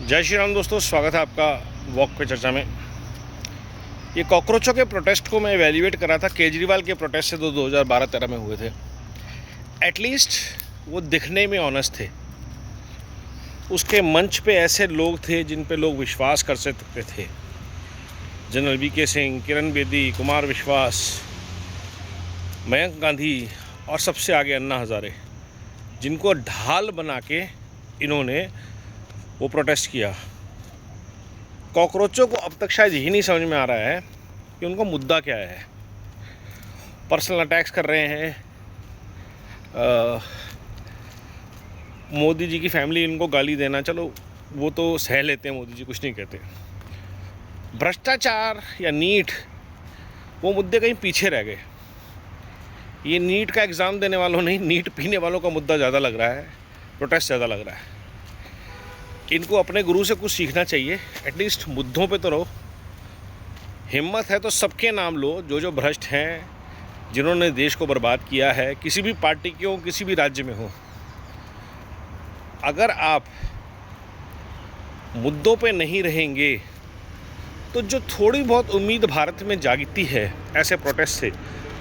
जय श्री राम दोस्तों, स्वागत है आपका वॉक पे चर्चा में। ये कॉकरोचों के प्रोटेस्ट को मैं एवेल्यूएट कर रहा था। केजरीवाल के प्रोटेस्ट से तो 2012-13 में हुए थे। एटलीस्ट वो दिखने में ऑनेस्ट थे। उसके मंच पे ऐसे लोग थे जिन पे लोग विश्वास कर सकते थे। जनरल वीके सिंह, किरण बेदी, कुमार विश्वास, मयंक गांधी और सबसे आगे अन्ना हज़ारे, जिनको ढाल बना के इन्होंने वो प्रोटेस्ट किया। कॉकरोचों को अब तक शायद यही नहीं समझ में आ रहा है कि उनका मुद्दा क्या है। पर्सनल अटैक्स कर रहे हैं, मोदी जी की फैमिली इनको गाली देना, चलो वो तो सह लेते हैं, मोदी जी कुछ नहीं कहते। भ्रष्टाचार या नीट, वो मुद्दे कहीं पीछे रह गए। ये नीट का एग्ज़ाम देने वालों नहीं, नीट पीने वालों का मुद्दा ज़्यादा लग रहा है, प्रोटेस्ट ज़्यादा लग रहा है। इनको अपने गुरु से कुछ सीखना चाहिए। एटलीस्ट मुद्दों पे तो रहो। हिम्मत है तो सबके नाम लो, जो जो भ्रष्ट हैं, जिन्होंने देश को बर्बाद किया है, किसी भी पार्टी के हो, किसी भी राज्य में हो। अगर आप मुद्दों पे नहीं रहेंगे तो जो थोड़ी बहुत उम्मीद भारत में जागती है ऐसे प्रोटेस्ट से,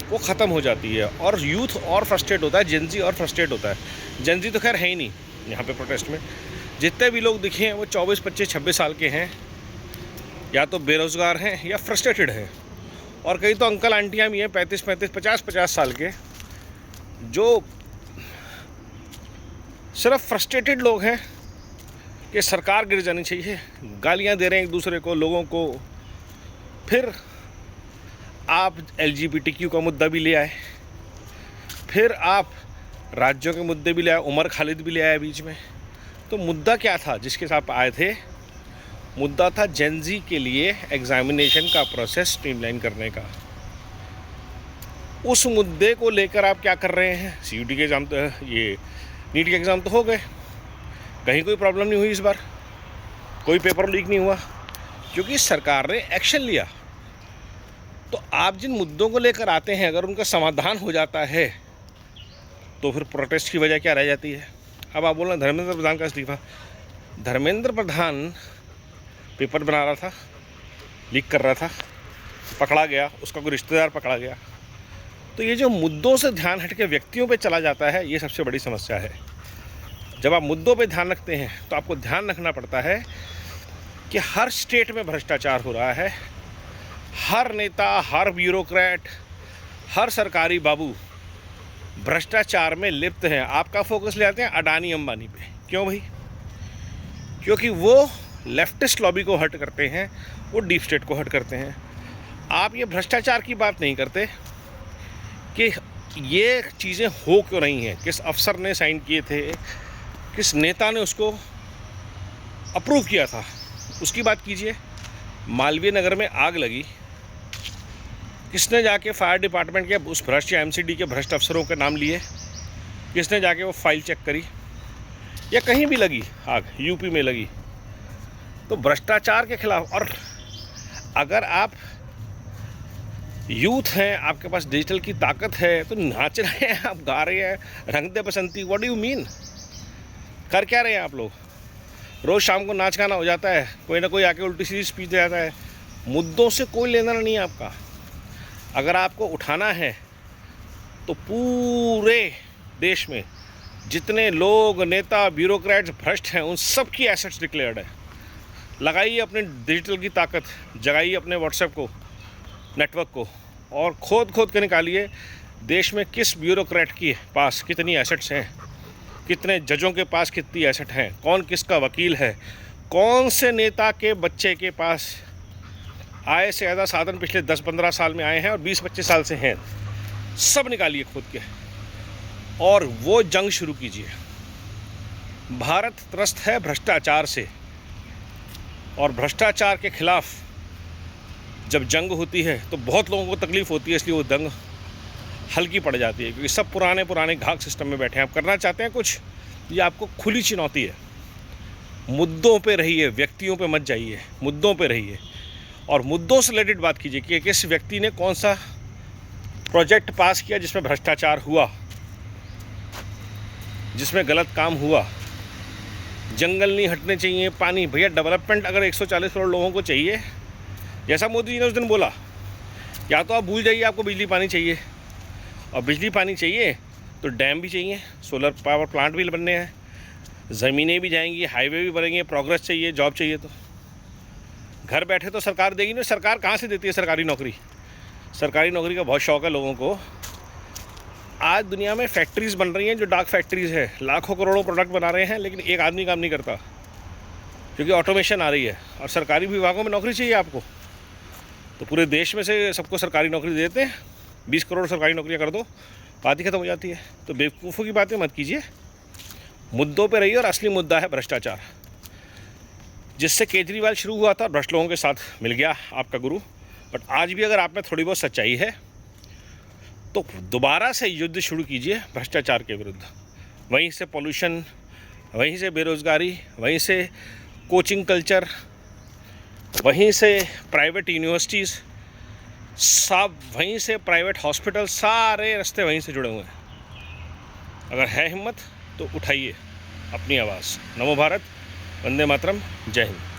वो ख़त्म हो जाती है और यूथ और फ्रस्ट्रेट होता है, जेनजी और फ्रस्ट्रेट होता है। जेनजी तो खैर है ही नहीं यहाँ पे प्रोटेस्ट में। जितने भी लोग दिखे हैं वो 24, 25, 26 साल के हैं, या तो बेरोज़गार हैं या फ्रस्ट्रेटेड हैं, और कई तो अंकल आंटियाँ भी हैं 35, 35, 50, 50 साल के, जो सिर्फ फ्रस्ट्रेटेड लोग हैं कि सरकार गिर जानी चाहिए। गालियाँ दे रहे हैं एक दूसरे को, लोगों को। फिर आप LGBTQ का मुद्दा भी ले आए, फिर आप राज्यों के मुद्दे भी ले आए, उमर खालिद भी ले आए बीच में। तो मुद्दा क्या था जिसके साथ आए थे? मुद्दा था जेनजी के लिए एग्जामिनेशन का प्रोसेस स्ट्रीमलाइन करने का। उस मुद्दे को लेकर आप क्या कर रहे हैं? CUT के एग्ज़ाम तो, ये नीट के एग्ज़ाम तो हो गए, कहीं कोई प्रॉब्लम नहीं हुई इस बार, कोई पेपर लीक नहीं हुआ, क्योंकि सरकार ने एक्शन लिया। तो आप जिन मुद्दों को लेकर आते हैं, अगर उनका समाधान हो जाता है तो फिर प्रोटेस्ट की वजह क्या रह जाती है? अब आप बोल रहे हैं धर्मेंद्र प्रधान का इस्तीफा। धर्मेंद्र प्रधान पेपर बना रहा था, लीक कर रहा था, पकड़ा गया, उसका कोई रिश्तेदार पकड़ा गया। तो ये जो मुद्दों से ध्यान हट के व्यक्तियों पे चला जाता है, ये सबसे बड़ी समस्या है। जब आप मुद्दों पे ध्यान रखते हैं तो आपको ध्यान रखना पड़ता है कि हर स्टेट में भ्रष्टाचार हो रहा है। हर नेता, हर ब्यूरोक्रेट, हर सरकारी बाबू भ्रष्टाचार में लिप्त हैं। आपका फोकस ले आते हैं अडानी अंबानी पे। क्यों भाई? क्योंकि वो लेफ्टिस्ट लॉबी को हर्ट करते हैं, वो डीप स्टेट को हर्ट करते हैं। आप ये भ्रष्टाचार की बात नहीं करते कि ये चीज़ें हो क्यों रही हैं, किस अफसर ने साइन किए थे, किस नेता ने उसको अप्रूव किया था, उसकी बात कीजिए। मालवीय नगर में आग लगी, किसने जाके फायर डिपार्टमेंट के उस भ्रष्ट या MCD के भ्रष्ट अफसरों के नाम लिए? किसने जाके वो फाइल चेक करी? या कहीं भी लगी आग, UP में लगी। तो भ्रष्टाचार के खिलाफ, और अगर आप यूथ हैं, आपके पास डिजिटल की ताकत है, तो नाच रहे हैं, आप गा रहे हैं, रंग दे बसंती, व्हाट डू यू मीन? कर क्या रहे हैं आप लोग? रोज़ शाम को नाच गाना हो जाता है, कोई ना कोई आके उल्टी सीधी स्पीच दे जाता है। मुद्दों से कोई लेना नहीं है आपका। अगर आपको उठाना है तो पूरे देश में जितने लोग, नेता, ब्यूरोक्रेट्स भ्रष्ट हैं, उन सब की एसेट्स डिक्लेयर्ड है। लगाइए अपने डिजिटल की ताकत, जगाइए अपने व्हाट्सएप को, नेटवर्क को, और खोद के निकालिए देश में किस ब्यूरोक्रेट के पास कितनी एसेट्स हैं, कितने जजों के पास कितनी एसेट हैं, कौन किसका वकील है, कौन से नेता के बच्चे के पास आय से ज़्यादा साधन पिछले 10-15 साल में आए हैं और 20-25 साल से हैं। सब निकालिए खुद के, और वो जंग शुरू कीजिए। भारत त्रस्त है भ्रष्टाचार से, और भ्रष्टाचार के खिलाफ जब जंग होती है तो बहुत लोगों को तकलीफ़ होती है, इसलिए वो जंग हल्की पड़ जाती है, क्योंकि सब पुराने घाघ सिस्टम में बैठे हैं। आप करना चाहते हैं कुछ, ये आपको खुली चुनौती है। मुद्दों पे रहिए, व्यक्तियों पे मत जाइए, मुद्दों पे रहिए, और मुद्दों से रिलेटेड बात कीजिए कि किस व्यक्ति ने कौन सा प्रोजेक्ट पास किया जिसमें भ्रष्टाचार हुआ, जिसमें गलत काम हुआ। जंगल नहीं हटने चाहिए, पानी। भैया डेवलपमेंट अगर 140 करोड़ लोगों को चाहिए, जैसा मोदी जी ने उस दिन बोला, या तो आप भूल जाइए आपको बिजली पानी चाहिए, और बिजली पानी चाहिए तो डैम भी चाहिए, सोलर पावर प्लांट भी बनने हैं, ज़मीनें भी जाएंगी, हाईवे भी बनेंगे, प्रोग्रेस चाहिए, जॉब चाहिए। तो घर बैठे तो सरकार देगी नहीं। सरकार कहाँ से देती है सरकारी नौकरी? सरकारी नौकरी का बहुत शौक़ है लोगों को। आज दुनिया में फैक्ट्रीज़ बन रही हैं जो डार्क फैक्ट्रीज़ है, लाखों करोड़ों प्रोडक्ट बना रहे हैं, लेकिन एक आदमी काम नहीं करता, क्योंकि ऑटोमेशन आ रही है। और सरकारी विभागों में नौकरी चाहिए आपको, तो पूरे देश में से सबको सरकारी नौकरी दे देते हैं। 20 करोड़ सरकारी नौकरियां कर दो, बात ही खत्म हो जाती है। तो बेवकूफ़ों की बातें मत कीजिए, मुद्दों पे रहिए। और असली मुद्दा है भ्रष्टाचार, जिससे केजरीवाल शुरू हुआ था, भ्रष्ट लोगों के साथ मिल गया आपका गुरु। बट आज भी अगर आप में थोड़ी बहुत सच्चाई है तो दोबारा से युद्ध शुरू कीजिए भ्रष्टाचार के विरुद्ध। वहीं से पॉल्यूशन, वहीं से बेरोज़गारी, वहीं से कोचिंग कल्चर, वहीं से प्राइवेट यूनिवर्सिटीज़, सब वहीं से प्राइवेट हॉस्पिटल, सारे रास्ते वहीं से जुड़े हुए हैं। अगर है हिम्मत तो उठाइए अपनी आवाज़। नमो भारत, वंदे मातरम, जय हिंद।